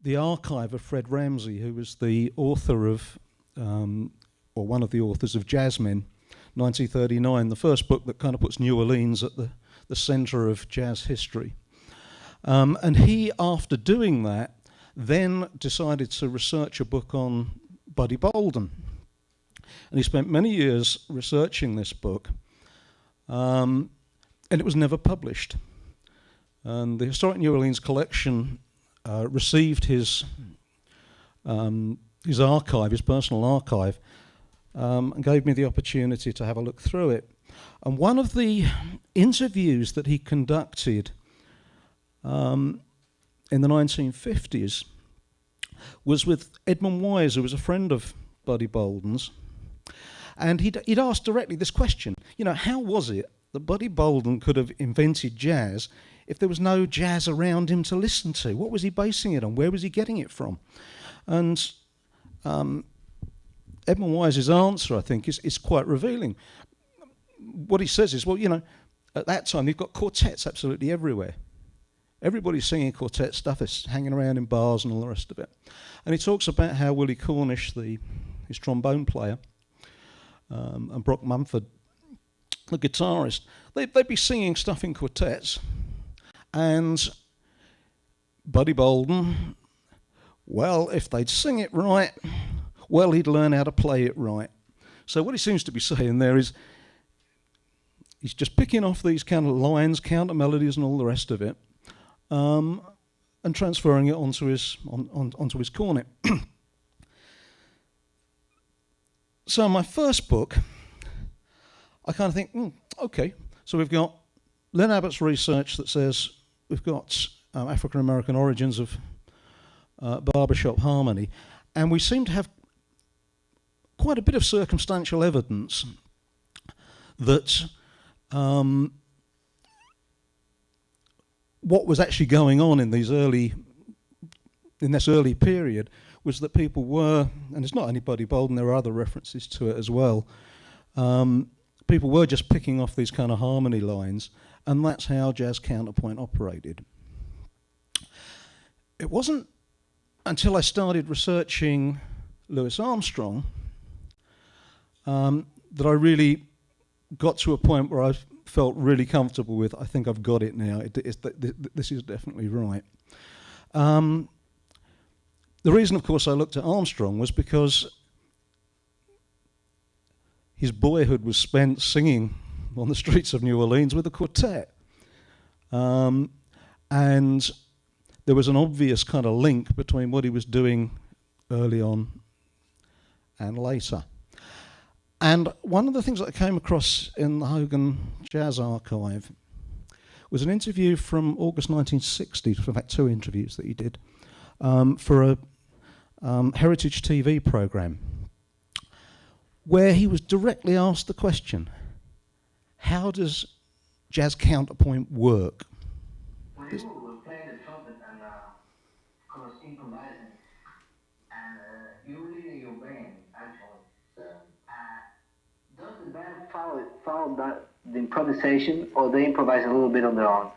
the archive of Fred Ramsey, who was the author of, or one of the authors of Jazzmen, 1939, the first book that kind of puts New Orleans at the centre of jazz history. And he, after doing that, then decided to research a book on Buddy Bolden. And he spent many years researching this book, and it was never published. And the Historic New Orleans Collection received his archive, his personal archive, and gave me the opportunity to have a look through it. And one of the interviews that he conducted in the 1950s was with Edmund Wise, who was a friend of Buddy Bolden's. And he'd asked directly this question, how was it that Buddy Bolden could have invented jazz if there was no jazz around him to listen to? What was he basing it on? Where was he getting it from? And Edmund Wise's answer, I think, is quite revealing. What he says is, at that time, you've got quartets absolutely everywhere. Everybody's singing quartet stuff, is hanging around in bars and all the rest of it. And he talks about how Willie Cornish, his trombone player, and Brock Mumford, the guitarist, they'd be singing stuff in quartets. And Buddy Bolden, well, if they'd sing it right, well, he'd learn how to play it right. So what he seems to be saying there is he's just picking off these kind of lines, counter melodies and all the rest of it, and transferring it onto his cornet. So my first book, I kind of think, okay, so we've got Len Abbott's research that says we've got African-American origins of barbershop harmony, and we seem to have quite a bit of circumstantial evidence that what was actually going on in this early period was that people were, and it's not only Buddy Bolden, there are other references to it as well, people were just picking off these kind of harmony lines, and that's how jazz counterpoint operated. It wasn't until I started researching Louis Armstrong that I really got to a point where I felt really comfortable with, I think I've got it now, this is definitely right. The reason, of course, I looked at Armstrong was because his boyhood was spent singing on the streets of New Orleans with a quartet. And there was an obvious kind of link between what he was doing early on and later. And one of the things that I came across in the Hogan Jazz Archive was an interview from August 1960, in fact 2 interviews that he did, for a Heritage TV program, where he was directly asked the question, how does jazz counterpoint work? When you were playing the trumpet and of course improvising, and you leading your band actually, does the band follow the improvisation, or they improvise a little bit on their own?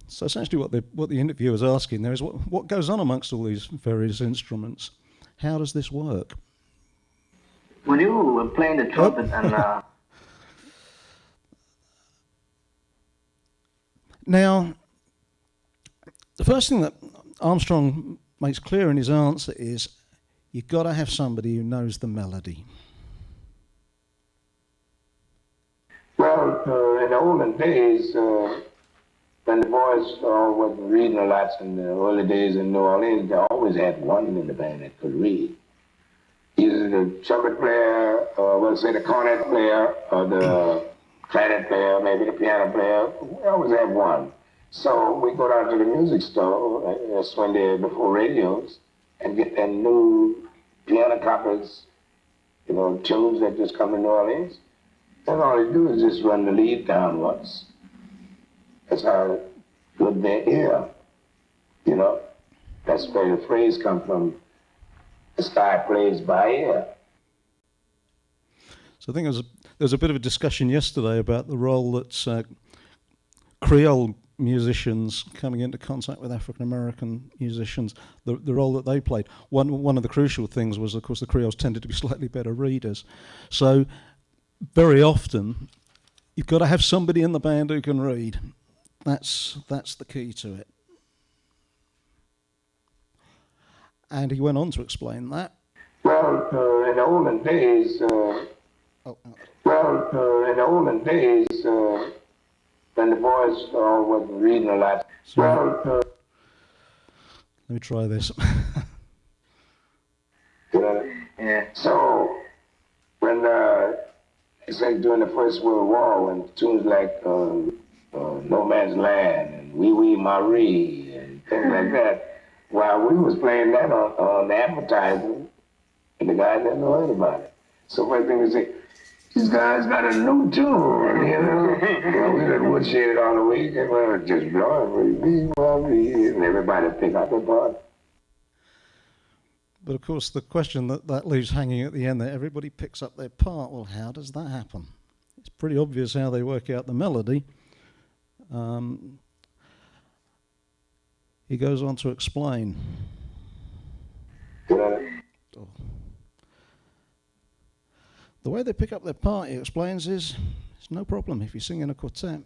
So essentially what the interviewer is asking there is what goes on amongst all these various instruments? How does this work? When you were playing the trumpet and... Now, the first thing that Armstrong makes clear in his answer is you've got to have somebody who knows the melody. Well, in the olden days, when the boys was reading a lot in the early days in New Orleans, they always had one in the band that could read. Either the trumpet player, or say the cornet player, or the clarinet player, maybe the piano player. We always had one. So we go down to the music store, that's when they before radios, and get them new piano copies, tunes that just come to New Orleans. And all they do is just run the lead down once. That's how good they hear. That's where the phrase comes from. The sky plays by ear. So I think there was a bit of a discussion yesterday about the role that Creole musicians coming into contact with African American musicians, the role that they played. One of the crucial things was, of course, the Creoles tended to be slightly better readers. So very often, you've got to have somebody in the band who can read. That's the key to it. And he went on to explain that. Well, in the olden days, when the boys was reading a lot. Let me try this. Yeah. So when it's like during the First World War, when tunes like No Man's Land and Wee Wee Marie and things like that, while we was playing that on the advertising, and the guys never heard about it. So first thing we say, these guys got a new tune, you know. Well, we done woodshed it all the week, and well, just blowing, and everybody pick up their part. But of course, the question that leaves hanging at the end there, everybody picks up their part. Well, how does that happen? It's pretty obvious how they work out the melody. He goes on to explain. Oh. The way they pick up their part, he explains, is it's no problem if you sing in a quartet.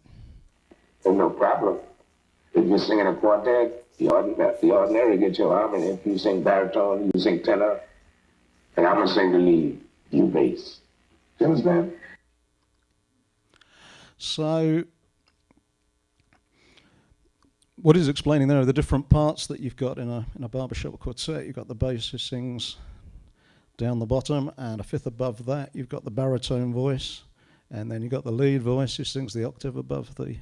There's no problem. If you sing in a quartet, the ordinary gets your harmony. If you sing baritone, you sing tenor, and I'm going to sing the lead, you bass. You understand? So what he's explaining there are the different parts that you've got in a barbershop quartet. You've got the bass who sings down the bottom, and a fifth above that you've got the baritone voice, and then you've got the lead voice who sings the octave above the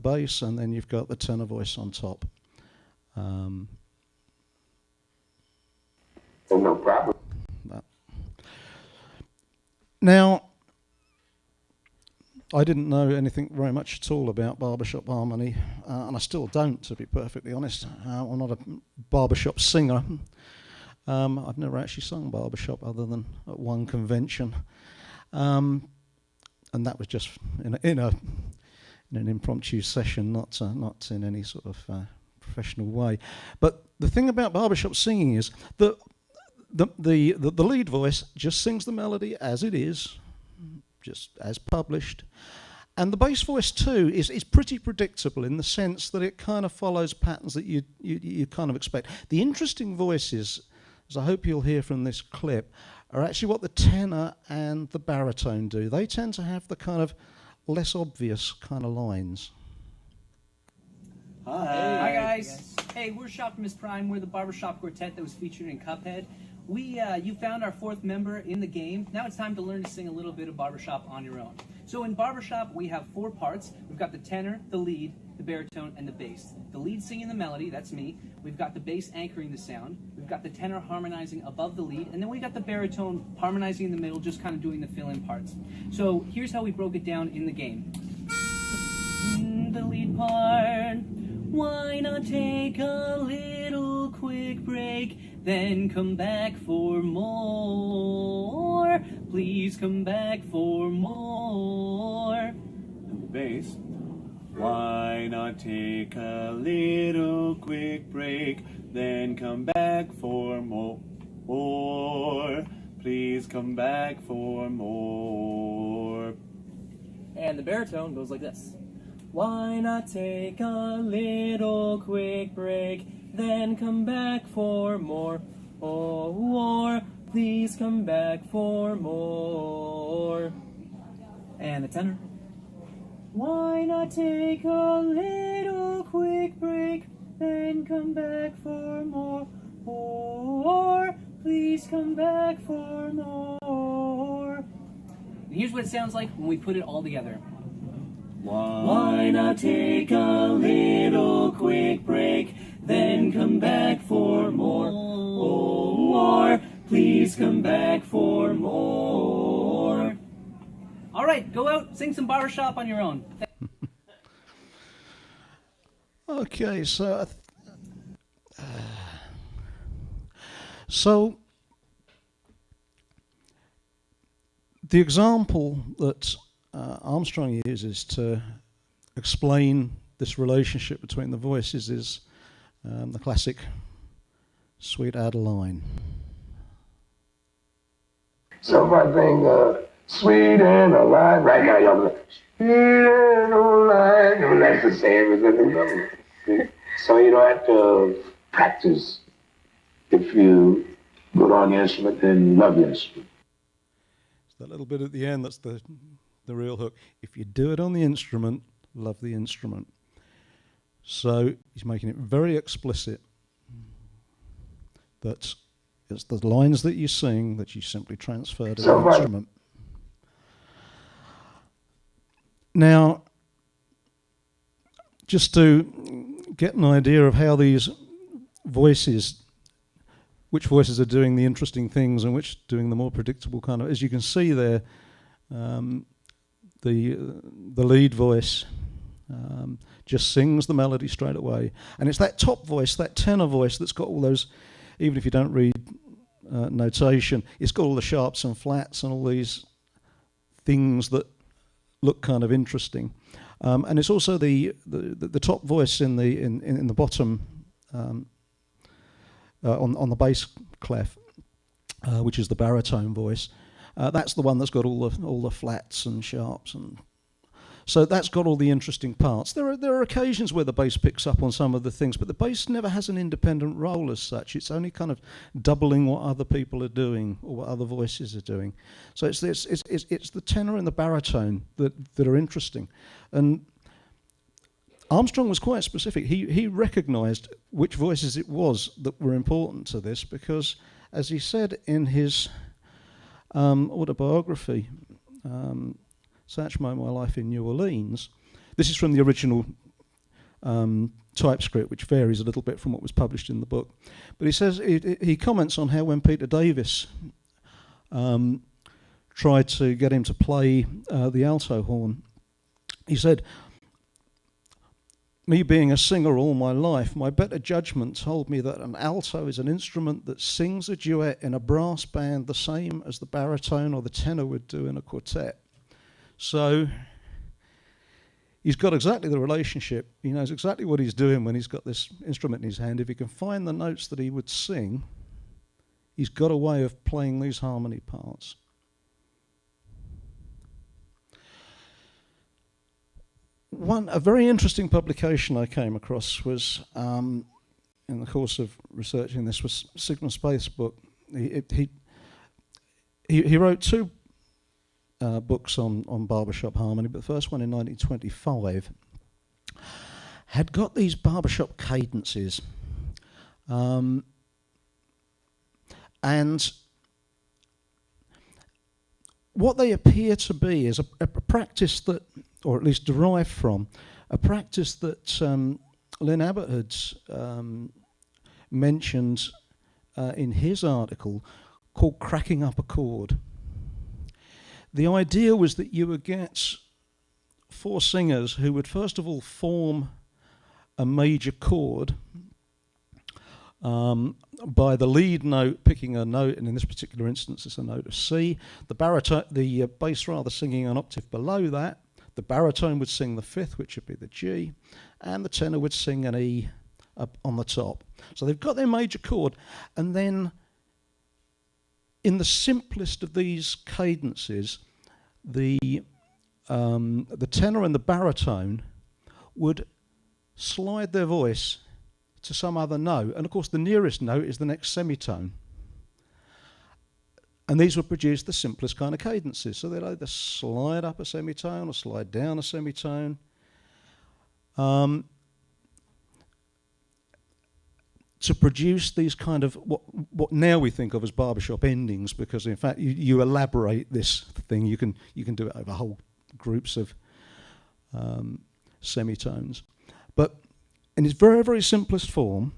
bass, and then you've got the tenor voice on top. No problem. Now, I didn't know anything very much at all about barbershop harmony, and I still don't, to be perfectly honest. I'm not a barbershop singer. I've never actually sung barbershop other than at one convention, and that was just in an impromptu session, not in any sort of professional way. But the thing about barbershop singing is that the lead voice just sings the melody as it is, just as published. And the bass voice too is pretty predictable in the sense that it kind of follows patterns that you kind of expect. The interesting voices, as I hope you'll hear from this clip, are actually what the tenor and the baritone do. They tend to have the kind of less obvious kind of lines. Hi guys. Hey, we're Shoptimus Prime. We're the barbershop quartet that was featured in Cuphead. You found our fourth member in the game. Now it's time to learn to sing a little bit of barbershop on your own. So in barbershop, we have four parts. We've got the tenor, the lead, the baritone, and the bass. The lead singing the melody, that's me. We've got the bass anchoring the sound. We've got the tenor harmonizing above the lead. And then we got the baritone harmonizing in the middle, just kind of doing the fill-in parts. So here's how we broke it down in the game. The lead part. Why not take a little quick break, then come back for more? Please come back for more. And the bass. Why not take a little quick break, then come back for more? Please come back for more. And the baritone goes like this. Why not take a little quick break, then come back for more? Or please come back for more. And the tenor. Why not take a little quick break, then come back for more? Or please come back for more. And here's what it sounds like when we put it all together. Why not take a little quick break, then come back for more? Or please come back for more. All right, go out, sing some barbershop on your own. Okay, so the example that Armstrong uses to explain this relationship between the voices is the classic Sweet Adeline. So if I think sweet and alive, right now y'all go, sweet and alive, and that's the same as the new number. So you don't have to practice if you go on the instrument and love the instrument. It's that little bit at the end that's the real hook. If you do it on the instrument, love the instrument. So he's making it very explicit that it's the lines that you sing that you simply transfer to the instrument. Now, just to get an idea of how these voices, which voices are doing the interesting things and which doing the more predictable kind of, as you can see there, the lead voice just sings the melody straight away. And it's that top voice, that tenor voice, that's got all those, even if you don't read notation, it's got all the sharps and flats and all these things that look kind of interesting. And it's also the top voice in the bottom on the bass clef, which is the baritone voice. That's the one that's got all the flats and sharps, and so that's got all the interesting parts. There are occasions where the bass picks up on some of the things, but the bass never has an independent role as such. It's only kind of doubling what other people are doing or what other voices are doing. So it's the tenor and the baritone that are interesting. And Armstrong was quite specific. He recognised which voices it was that were important to this because, as he said in his autobiography, Satchmo, My Life in New Orleans. This is from the original typescript, which varies a little bit from what was published in the book. But he says he comments on how when Peter Davis tried to get him to play the alto horn, he said, "Me being a singer all my life, my better judgment told me that an alto is an instrument that sings a duet in a brass band the same as the baritone or the tenor would do in a quartet." So he's got exactly the relationship. He knows exactly what he's doing when he's got this instrument in his hand. If he can find the notes that he would sing, he's got a way of playing these harmony parts. A very interesting publication I came across was, in the course of researching this, was Sigmund Spaeth's book. He wrote two books on barbershop harmony, but the first one in 1925 had got these barbershop cadences, and what they appear to be is a practice that, or at least derived from, a practice that Lynn Abbott had mentioned in his article called cracking up a chord. The idea was that you would get four singers who would first of all form a major chord by the lead note picking a note, and in this particular instance it's a note of C. The bass rather singing an octave below that. The baritone would sing the fifth, which would be the G, and the tenor would sing an E up on the top. So they've got their major chord, and then in the simplest of these cadences, the tenor and the baritone would slide their voice to some other note, and of course the nearest note is the next semitone. And these would produce the simplest kind of cadences. So they'd either slide up a semitone or slide down a semitone. To produce these kind of what now we think of as barbershop endings, because in fact you elaborate this thing. You can do it over whole groups of semitones, but in its very, very simplest form,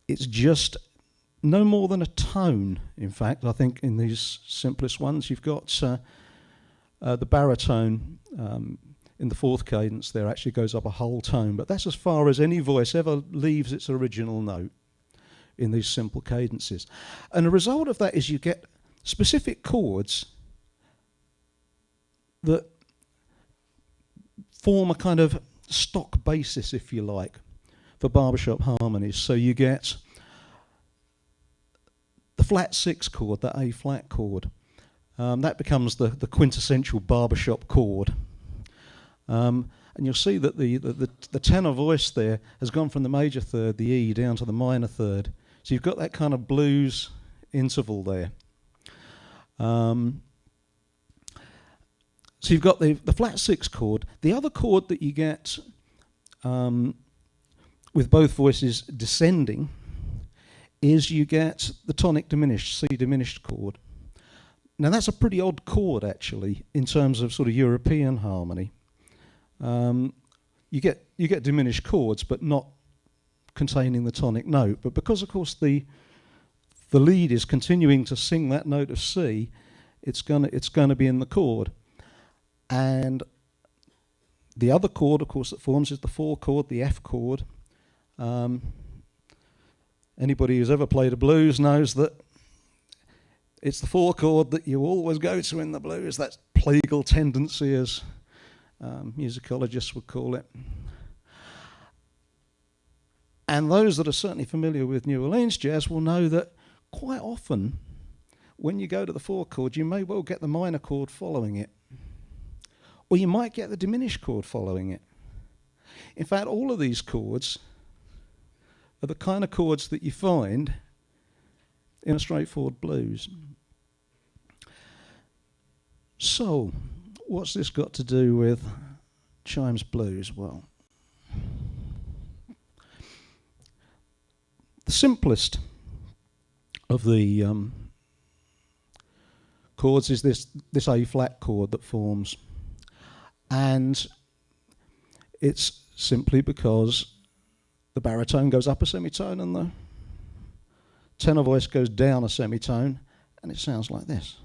it's just no more than a tone. In fact, I think in these simplest ones you've got the baritone in the fourth cadence there actually goes up a whole tone, but that's as far as any voice ever leaves its original note in these simple cadences. And the result of that is you get specific chords that form a kind of stock basis, if you like, for barbershop harmonies. So you get the flat 6 chord, that A flat chord. That becomes the quintessential barbershop chord. And you'll see that the tenor voice there has gone from the major third, the E, down to the minor third. So you've got that kind of blues interval there. So you've got the flat 6 chord. The other chord that you get with both voices descending is you get the tonic diminished, C diminished chord. Now that's a pretty odd chord actually in terms of sort of European harmony. You get diminished chords but not containing the tonic note. But because of course the lead is continuing to sing that note of C, it's gonna be in the chord. And the other chord, of course, that forms is the 4 chord, the F chord. Anybody who's ever played a blues knows that it's the 4 chord that you always go to in the blues. That's plagal tendency, as musicologists would call it. And those that are certainly familiar with New Orleans jazz will know that quite often when you go to the 4 chord, you may well get the minor chord following it. Or you might get the diminished chord following it. In fact, all of these chords are the kind of chords that you find in a straightforward blues. So, what's this got to do with Chimes blues? Well, the simplest of the chords is this A flat chord that forms. And it's simply because the baritone goes up a semitone and the tenor voice goes down a semitone, and it sounds like this.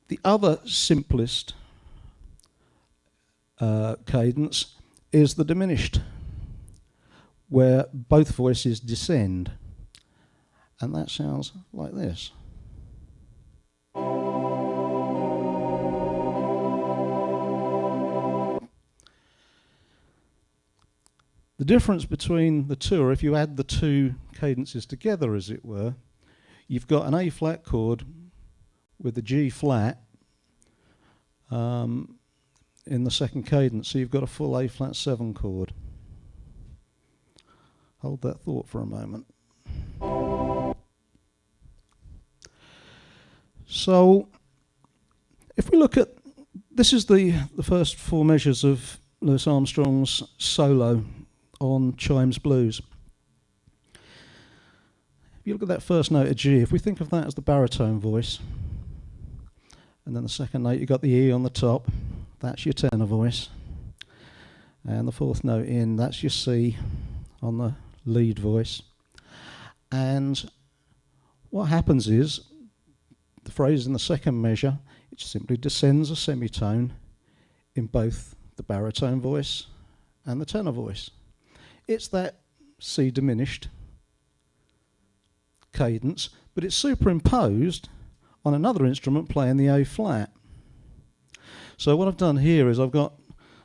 The other simplest cadence is the diminished, where both voices descend, and that sounds like this. The difference between the two, or if you add the two cadences together, as it were, you've got an A flat chord with a G flat in the second cadence, so you've got a full A flat 7 chord. Hold that thought for a moment. So, if we look at, this is the first 4 measures of Louis Armstrong's solo on Chimes Blues. If you look at that first note of G, if we think of that as the baritone voice, and then the second note, you've got the E on the top, that's your tenor voice. And the 4th note in, that's your C on the lead voice. And what happens is, the phrase in the second measure, it simply descends a semitone in both the baritone voice and the tenor voice. It's that C diminished cadence, but it's superimposed on another instrument playing the A flat. So what I've done here is I've got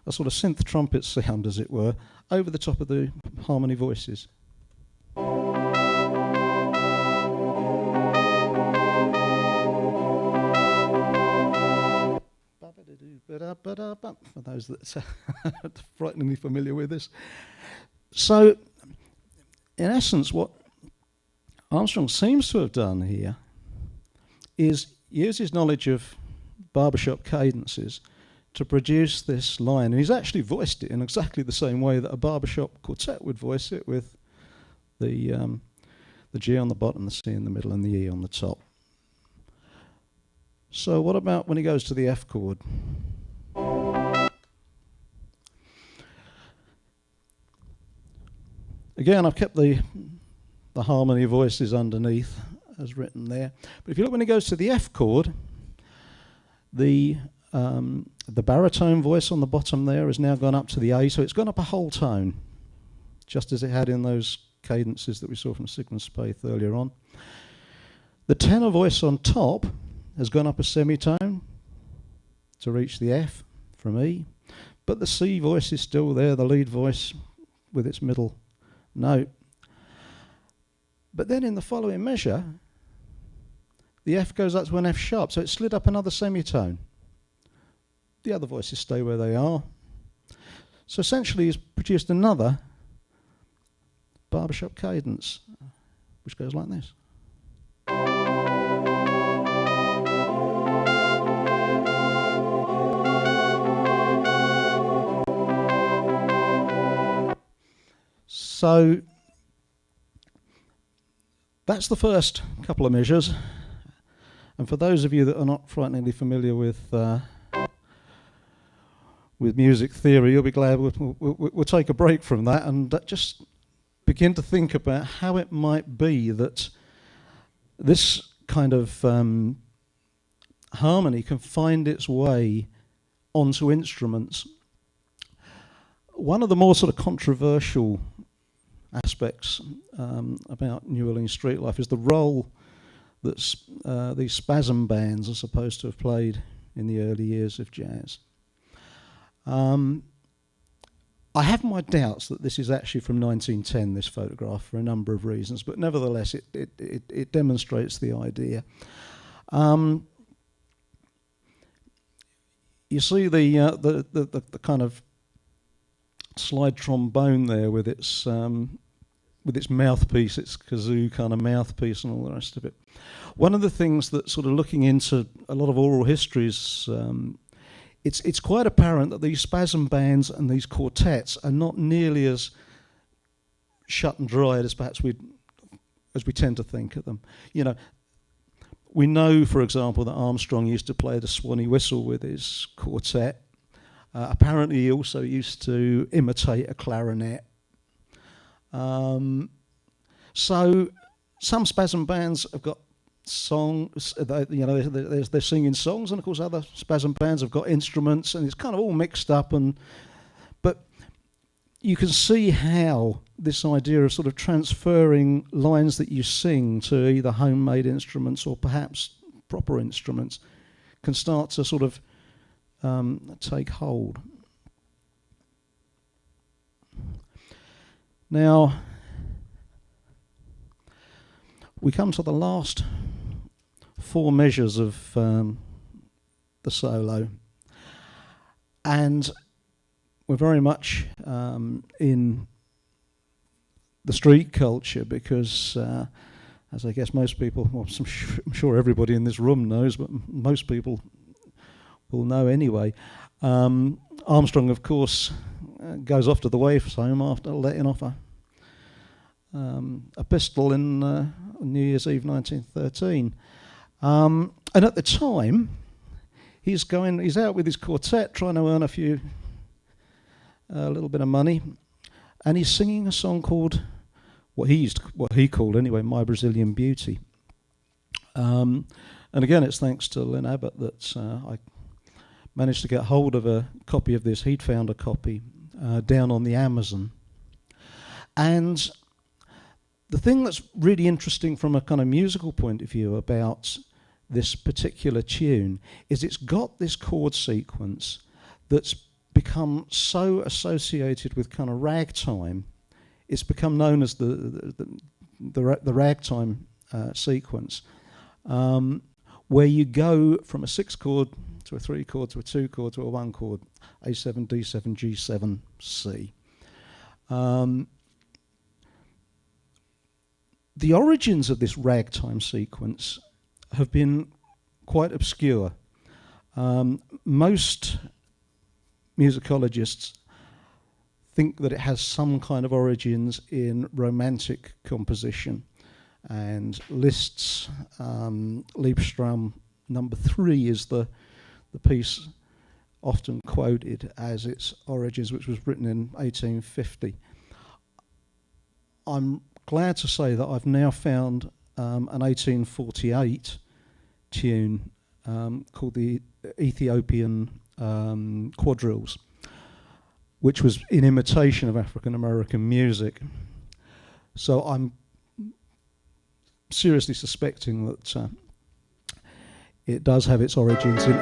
a sort of synth trumpet sound, as it were, over the top of the harmony voices. For those that are frighteningly familiar with this. So, in essence, what Armstrong seems to have done here is use his knowledge of barbershop cadences to produce this line. And he's actually voiced it in exactly the same way that a barbershop quartet would voice it, with the G on the bottom, the C in the middle, and the E on the top. So what about when he goes to the F chord? Again, I've kept the harmony voices underneath as written there. But if you look when he goes to the F chord, the the baritone voice on the bottom there has now gone up to the A, so it's gone up a whole tone, just as it had in those cadences that we saw from Sigmund Spaeth earlier on. The tenor voice on top has gone up a semitone to reach the F from E, but the C voice is still there, the lead voice with its middle note. But then in the following measure, the F goes up to an F sharp, so it slid up another semitone. The other voices stay where they are. So essentially he's produced another barbershop cadence, which goes like this. So that's the first couple of measures. And for those of you that are not frighteningly familiar with music theory, you'll be glad we'll take a break from that and just begin to think about how it might be that this kind of harmony can find its way onto instruments. One of the more sort of controversial aspects about New Orleans street life is the role that these spasm bands are supposed to have played in the early years of jazz. I have my doubts that this is actually from 1910, this photograph, for a number of reasons, but nevertheless it demonstrates the idea. You see the kind of slide trombone there with its mouthpiece, its kazoo kind of mouthpiece and all the rest of it. One of the things that sort of looking into a lot of oral histories, it's quite apparent that these spasm bands and these quartets are not nearly as shut and dried as perhaps we tend to think of them. You know, we know, for example, that Armstrong used to play the Swanee whistle with his quartet. Apparently he also used to imitate a clarinet. So some spasm bands have got songs, they're singing songs, and of course other spasm bands have got instruments, and it's kind of all mixed up. But you can see how this idea of sort of transferring lines that you sing to either homemade instruments or perhaps proper instruments can start to sort of take hold. Now, we come to the last four measures of the solo, and we're very much in the street culture because, as I guess most people, well, I'm sure everybody in this room knows, but most people will know anyway. Armstrong, of course, goes off to the waif's home after letting off a pistol in New Year's Eve 1913. And at the time, he's out with his quartet trying to earn a little bit of money, and he's singing a song called what he called anyway, My Brazilian Beauty. And again, it's thanks to Lynn Abbott that I managed to get hold of a copy of this. He'd found a copy down on the Amazon. And the thing that's really interesting from a kind of musical point of view about this particular tune is it's got this chord sequence that's become so associated with kind of ragtime. It's become known as the ragtime sequence, where you go from a 6 chord to a 3 chord to a 2 chord to a 1 chord, A7, D7, G7, C. The origins of this ragtime sequence have been quite obscure. Most musicologists think that it has some kind of origins in romantic composition, and Liszt's Liebestrom number 3 is the piece often quoted as its origins, which was written in 1850. I'm glad to say that I've now found an 1848 tune called the Ethiopian quadrilles, which was in imitation of African American music. So I'm seriously suspecting that it does have its origins in.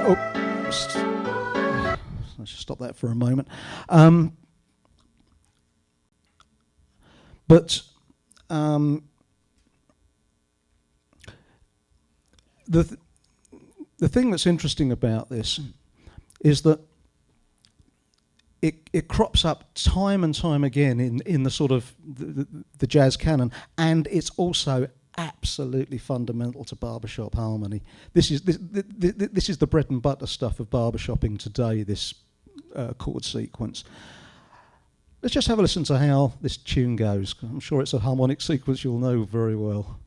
Let's just stop that for a moment. But the thing that's interesting about this is that it crops up time and time again in the sort of the jazz canon, and it's also absolutely fundamental to barbershop harmony. This is the bread and butter stuff of barbershopping today, this chord sequence. Let's just have a listen to how this tune goes. I'm sure it's a harmonic sequence you'll know very well.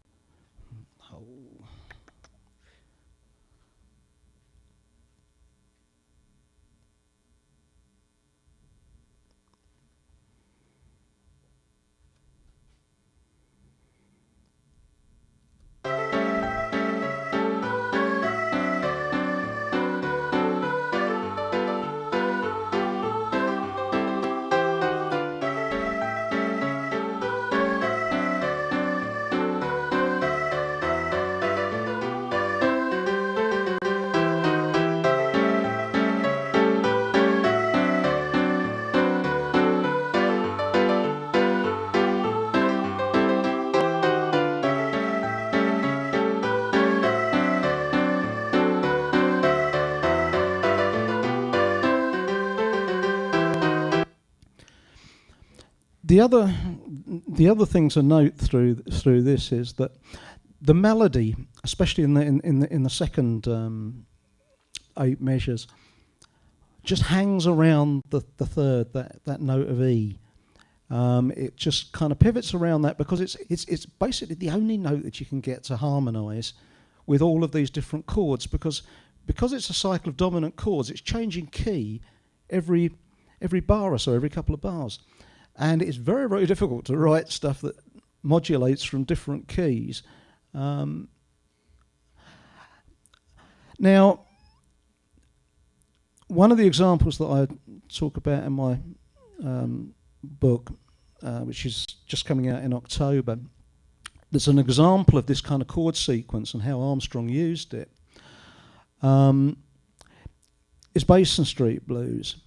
The other thing to note through this is that the melody, especially in the second 8 measures, just hangs around the third, that note of E. It just kind of pivots around that because it's basically the only note that you can get to harmonise with all of these different chords, because it's a cycle of dominant chords. It's changing key every bar or so, every couple of bars. And it's very, very difficult to write stuff that modulates from different keys. Now, one of the examples that I talk about in my book, which is just coming out in October, there's an example of this kind of chord sequence and how Armstrong used it, is Basin Street Blues.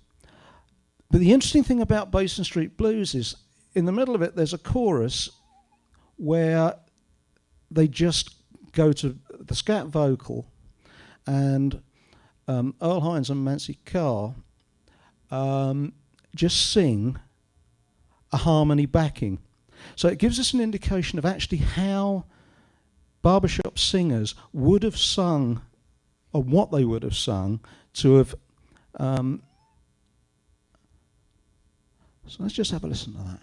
But the interesting thing about Basin Street Blues is in the middle of it there's a chorus where they just go to the scat vocal, and Earl Hines and Mancy Carr just sing a harmony backing. So it gives us an indication of actually how barbershop singers would have sung, or what they would have sung to have. So let's just have a listen to that.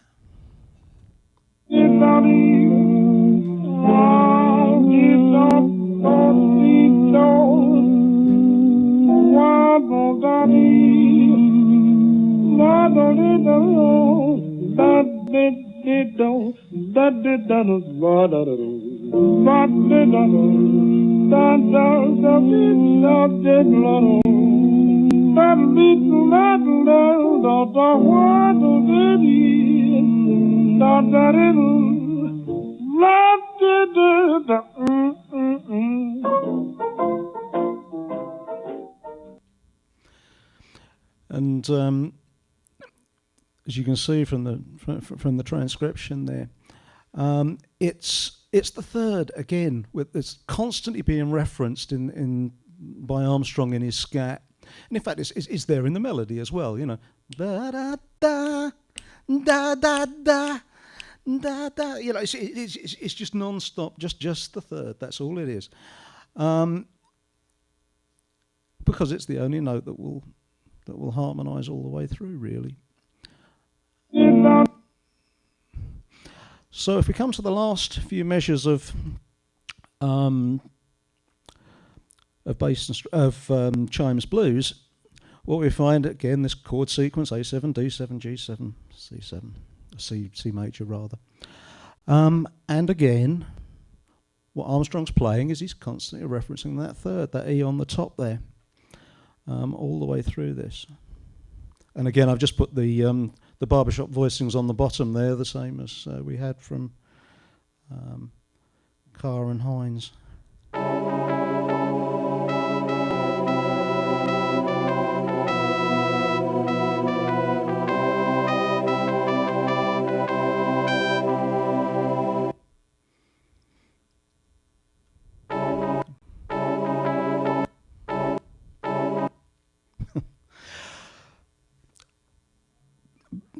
And as you can see from the transcription there, it's the third again. It's constantly being referenced by Armstrong in his scat, and in fact, it's there in the melody as well. You know, da da da da da da da da. You know, it's just non-stop, just the third. That's all it is, because it's the only note that will harmonise all the way through, really. So if we come to the last few measures of Chimes Blues, what we find again, this chord sequence: A7, D7, G7, C7, C major rather, and again what Armstrong's playing is he's constantly referencing that third, that E on the top there, all the way through this. And again, I've just put the barbershop voicings on the bottom there, the same as we had from Carr and Hines.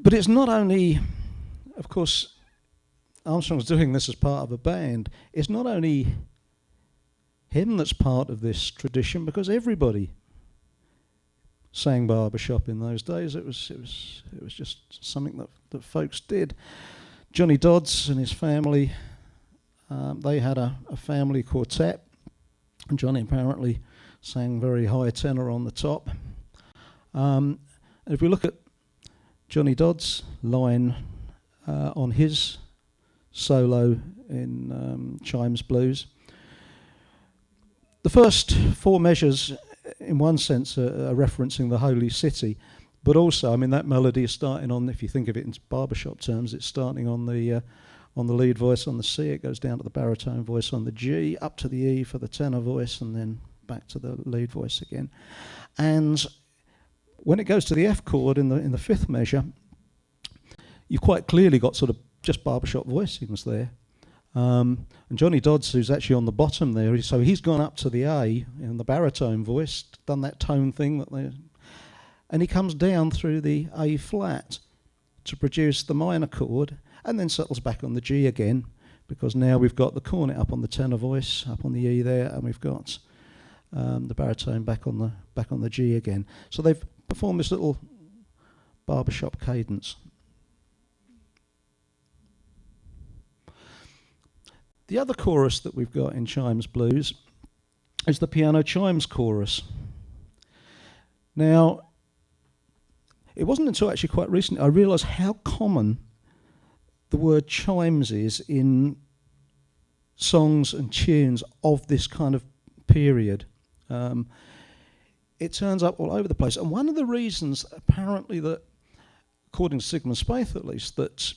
But it's not only, of course, Armstrong's doing this as part of a band. It's not only him that's part of this tradition, because everybody sang barbershop in those days. It was just something that folks did. Johnny Dodds and his family, they had a family quartet, and Johnny apparently sang very high tenor on the top. And if we look at Johnny Dodds' line on his solo in Chimes Blues, the first four measures, in one sense, are referencing the Holy City, but also, I mean, that melody is starting on, if you think of it in barbershop terms, it's starting on the lead voice on the C, it goes down to the baritone voice on the G, up to the E for the tenor voice, and then back to the lead voice again. And when it goes to the F chord in the fifth measure, you've quite clearly got sort of just barbershop voicings there. And Johnny Dodds, who's actually on the bottom there, so he's gone up to the A in the baritone voice, done that tone thing, and he comes down through the A flat to produce the minor chord, and then settles back on the G again, because now we've got the cornet up on the tenor voice, up on the E there, and we've got the baritone back on the G again. So they've performed this little barbershop cadence. The other chorus that we've got in Chimes Blues is the piano chimes chorus. Now, it wasn't until actually quite recently I realised how common the word chimes is in songs and tunes of this kind of period. It turns up all over the place. And one of the reasons, apparently, that, according to Sigmund Spaeth at least, that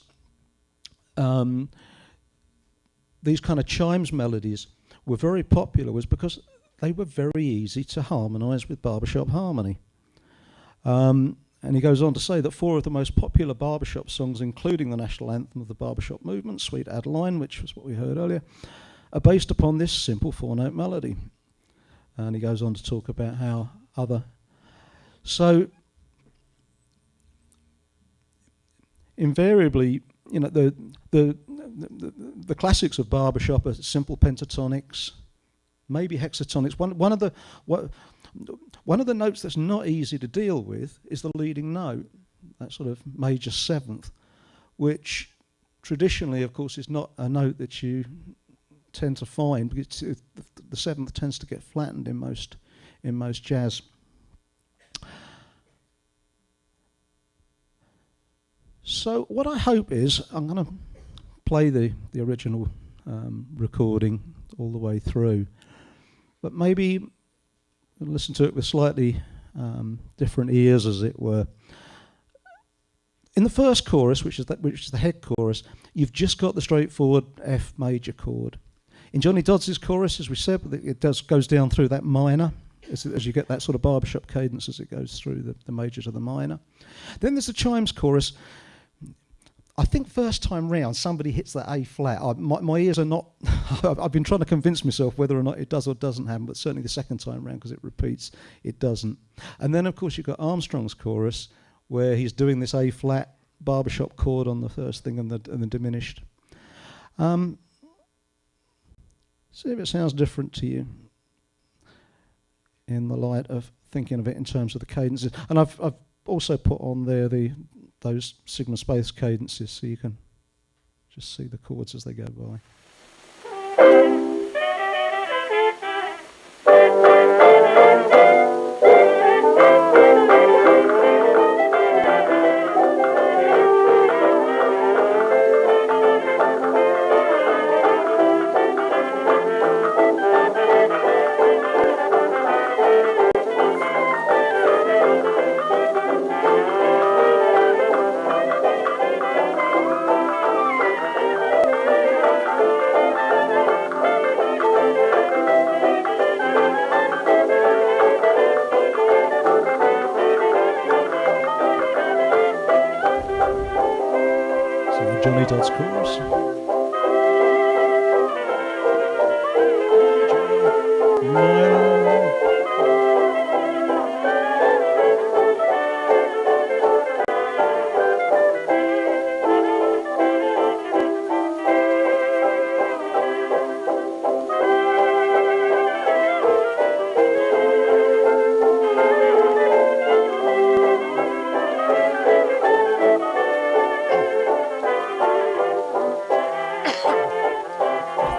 these kind of chimes melodies were very popular was because they were very easy to harmonise with barbershop harmony. And he goes on to say that four of the most popular barbershop songs, including the national anthem of the barbershop movement, Sweet Adeline, which was what we heard earlier, are based upon this simple four-note melody. And he goes on to talk about how so invariably, you know, the classics of barbershop are simple pentatonics, maybe hexatonics. One of the notes that's not easy to deal with is the leading note, that sort of major seventh, which traditionally, of course, is not a note that you tend to find, because the seventh tends to get flattened in most jazz. So what I hope is, I'm going to play the original recording all the way through, but maybe listen to it with slightly different ears, as it were. In the first chorus, which is the head chorus, you've just got the straightforward F major chord. In Johnny Dodds' chorus, as we said, it goes down through that minor, as you get that sort of barbershop cadence as it goes through the major to the minor. Then there's the chimes chorus. I think first time round somebody hits that A flat. My ears are not. I've been trying to convince myself whether or not it does or doesn't happen, but certainly the second time round, because it repeats, it doesn't. And then of course you've got Armstrong's chorus, where he's doing this A flat barbershop chord on the first thing and the diminished. See if it sounds different to you in the light of thinking of it in terms of the cadences. And I've also put on there those Sigmund Spaeth's cadences, so you can just see the chords as they go by. Jimmy Dodd's chorus.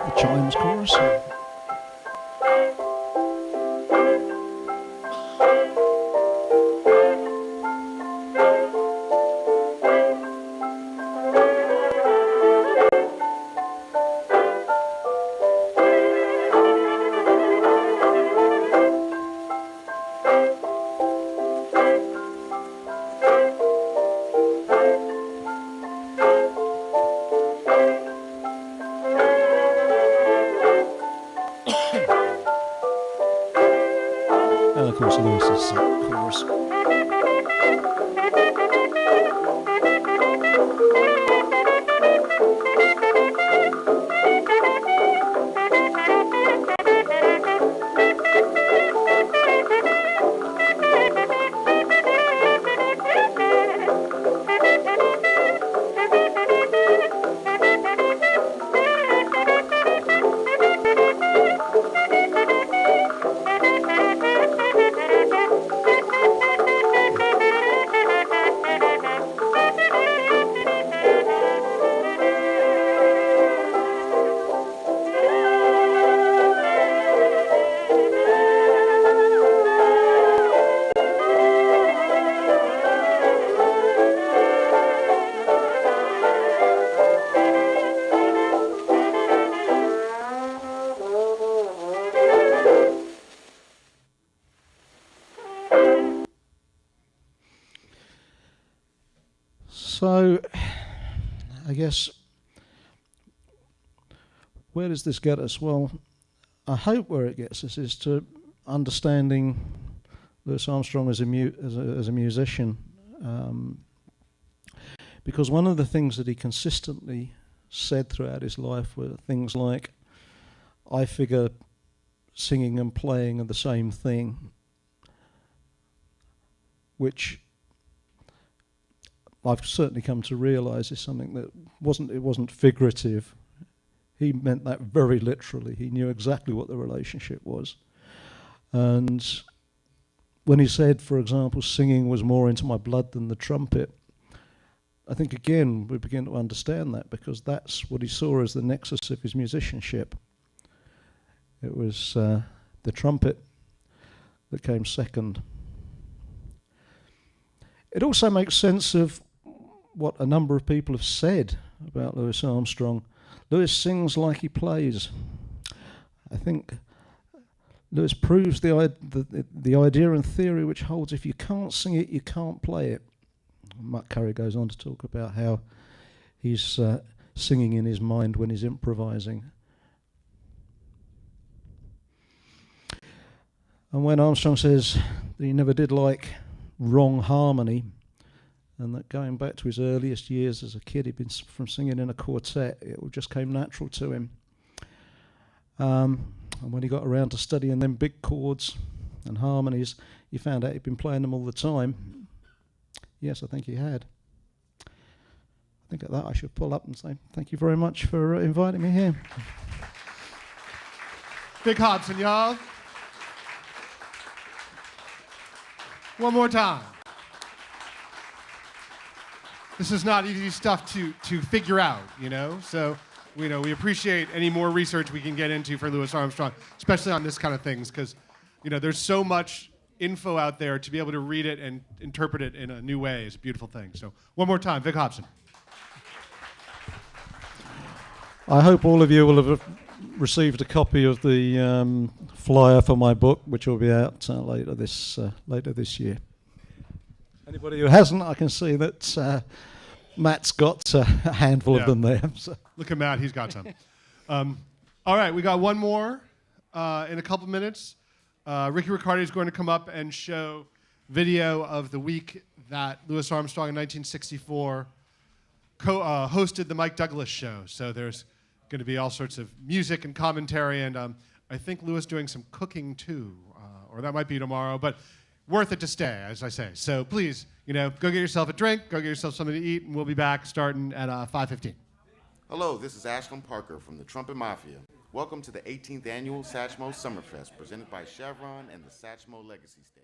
The Chimes chorus. And of course Lewis's chorus. So, I guess, where does this get us? Well, I hope where it gets us is to understanding Louis Armstrong as a musician, because one of the things that he consistently said throughout his life were things like, I figure singing and playing are the same thing, which I've certainly come to realise is something that wasn't figurative. He meant that very literally. He knew exactly what the relationship was. And when he said, for example, singing was more into my blood than the trumpet, I think again we begin to understand that, because that's what he saw as the nexus of his musicianship. It was the trumpet that came second. It also makes sense of what a number of people have said about Louis Armstrong. Louis sings like he plays. I think Louis proves the idea and theory which holds if you can't sing it, you can't play it. Mutt Curry goes on to talk about how he's singing in his mind when he's improvising. And when Armstrong says that he never did like wrong harmony, and that going back to his earliest years as a kid, he'd been from singing in a quartet, it just came natural to him. And when he got around to studying them big chords and harmonies, he found out he'd been playing them all the time. Yes, I think he had. I think at that I should pull up and say thank you very much for inviting me here. Big Hobson, y'all. One more time. This is not easy stuff to figure out, you know? So, we appreciate any more research we can get into for Louis Armstrong, especially on this kind of things, because, there's so much info out there. To be able to read it and interpret it in a new way is a beautiful thing. So, one more time, Vic Hobson. I hope all of you will have received a copy of the flyer for my book, which will be out later this year. Anybody who hasn't, I can see that Matt's got a handful of them there. So. Look at Matt, he's got some. All right, we got one more in a couple minutes. Ricky Riccardi is going to come up and show video of the week that Louis Armstrong in 1964 hosted the Mike Douglas show. So there's going to be all sorts of music and commentary, and I think Louis doing some cooking too, or that might be tomorrow, but worth it to stay, as I say. So please, go get yourself a drink, go get yourself something to eat, and we'll be back starting at 5:15. Hello, this is Ashland Parker from the Trumpet Mafia. Welcome to the 18th Annual Satchmo Summerfest, presented by Chevron and the Satchmo Legacy Stage.